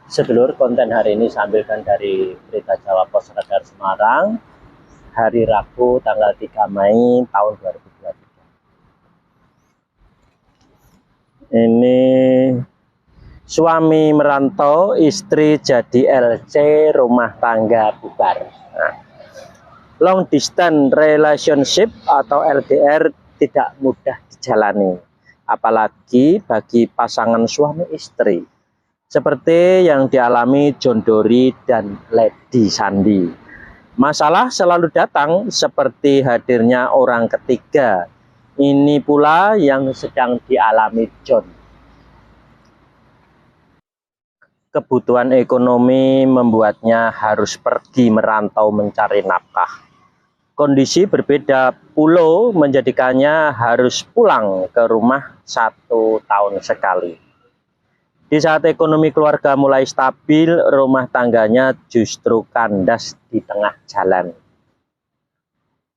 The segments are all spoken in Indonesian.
Sedulur, konten hari ini saya ambilkan dari Berita Jawa Pos Radar Semarang, hari Rabu tanggal 3 Mei tahun 2023. Ini suami merantau, istri jadi LC, rumah tangga bubar. Nah, long distance relationship atau LDR tidak mudah dijalani, apalagi bagi pasangan suami istri, seperti yang dialami John Dory dan Lady Sandi. Masalah selalu datang seperti hadirnya orang ketiga. Ini pula yang sedang dialami John. Kebutuhan ekonomi membuatnya harus pergi merantau mencari nafkah. Kondisi berbeda pulau menjadikannya harus pulang ke rumah 1 tahun sekali. Di saat ekonomi keluarga mulai stabil, rumah tangganya justru kandas di tengah jalan.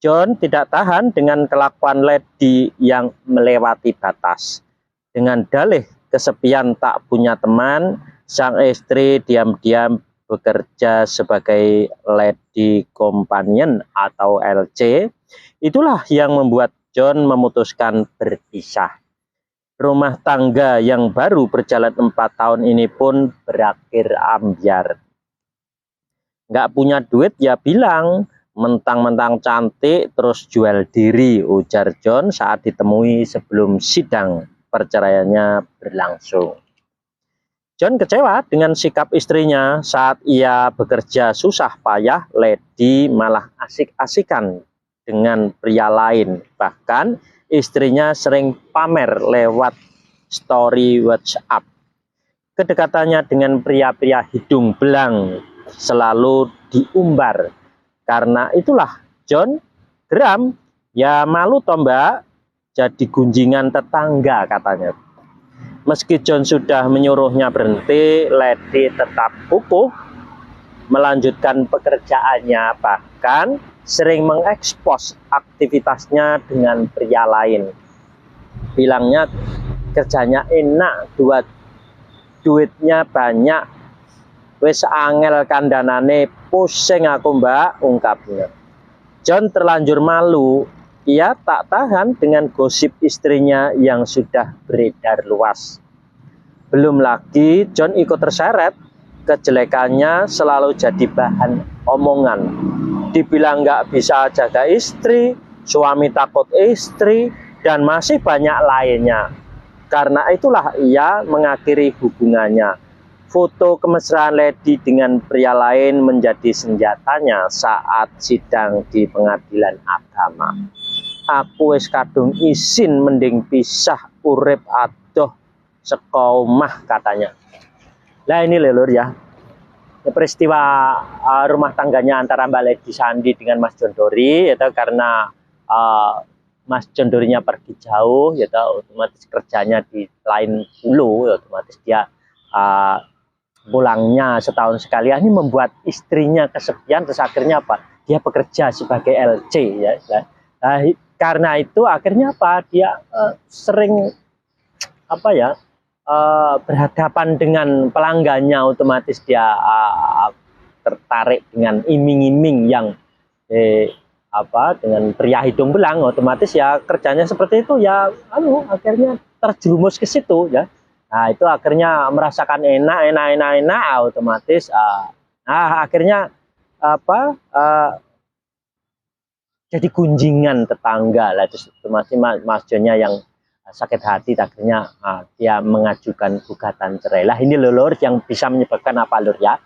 John tidak tahan dengan kelakuan Lady yang melewati batas. Dengan dalih kesepian tak punya teman, sang istri diam-diam bekerja sebagai Lady Companion atau LC. Itulah yang membuat John memutuskan berpisah. Rumah tangga yang baru berjalan 4 tahun ini pun berakhir ambyar. Nggak punya duit ya bilang, mentang-mentang cantik terus jual diri, ujar John saat ditemui sebelum sidang perceraiannya berlangsung. John kecewa dengan sikap istrinya. Saat ia bekerja susah payah, Lady malah asik-asikan dengan pria lain. Bahkan istrinya sering pamer lewat story WhatsApp. Kedekatannya dengan pria-pria hidung belang selalu diumbar. Karena itulah John geram. Ya malu toh mbak, jadi gunjingan tetangga katanya. Meski John sudah menyuruhnya berhenti, Lady tetap kukuh melanjutkan pekerjaannya, bahkan sering mengekspos aktivitasnya dengan pria lain. Bilangnya kerjanya enak, duitnya banyak, wis angel kandanane, pusing aku mbak, ungkapnya. John terlanjur malu. Ia tak tahan dengan gosip istrinya yang sudah beredar luas. Belum lagi John ikut terseret. Kejelekannya selalu jadi bahan omongan. Dibilang nggak bisa jaga istri, suami takut istri, dan masih banyak lainnya. Karena itulah ia mengakhiri hubungannya. Foto kemesraan Lady dengan pria lain menjadi senjatanya saat sidang di pengadilan agama. Aku wis kadung isin mending pisah urip adoh sekomah katanya. Nah ini lelur ya, peristiwa rumah tangganya antara Mbak Lady Sandi dengan Mas John Dory, yaitu karena Mas John Dory-nya pergi jauh, yaitu otomatis kerjanya di lain pulau, otomatis dia pulangnya setahun sekali. Ini membuat istrinya kesepian, terus akhirnya apa? Dia bekerja sebagai LC ya. Nah, karena itu akhirnya apa? Dia sering apa ya? Berhadapan dengan pelanggannya, otomatis dia tertarik dengan iming-iming yang dengan pria hidung belang, otomatis ya kerjanya seperti itu ya, akhirnya terjerumus ke situ ya. Nah itu akhirnya merasakan enak, otomatis akhirnya jadi gunjingan tetangga lah. Terus otomatis Mas Johnnya yang sakit hati, akhirnya dia mengajukan gugatan cerai. Lah ini lur yang bisa menyebabkan apa lur ya?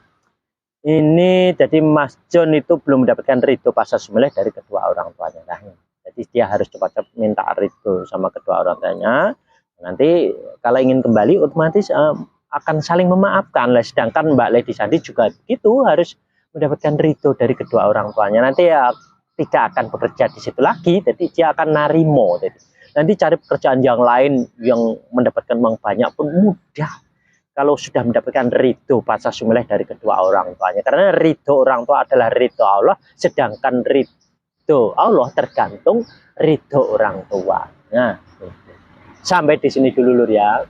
Ini jadi Mas John itu belum mendapatkan ridho pasal sumileh dari kedua orang tuanya. Nah, jadi dia harus cepat-cepat minta ridho sama kedua orang tuanya. Nanti kalau ingin kembali otomatis akan saling memaafkan. Lah sedangkan Mbak Lady Sandi juga begitu, harus mendapatkan ridho dari kedua orang tuanya. Nanti ya tidak akan bekerja di situ lagi, jadi dia akan narimo. Jadi nanti cari pekerjaan yang lain yang mendapatkan uang banyak pun mudah kalau sudah mendapatkan ridho pasal sumileh dari kedua orang tuanya. Karena ridho orang tua adalah ridho Allah, sedangkan ridho Allah tergantung ridho orang tua. Nah, sampai di sini dulu lur ya.